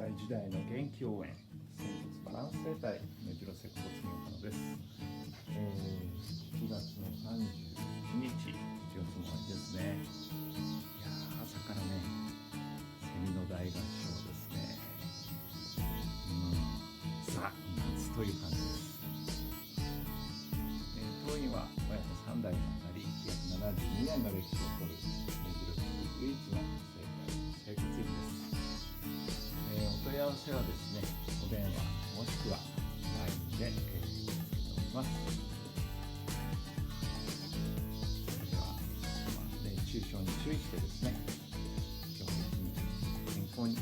在時代の元気応援仙骨バランス生態目白接骨院岡野です。1月の31日、1月の終わりですね。いやー、朝からね、セミの大合唱ですね。さあ、夏という感じです。当院は親子3代にわたり約72年の歴史を誇る目白地区唯一の整骨院です。お問い合わせはですね、お電話もしくは LINE で受け付けております。それでは、熱中症に注意してですね、今日も一日健康に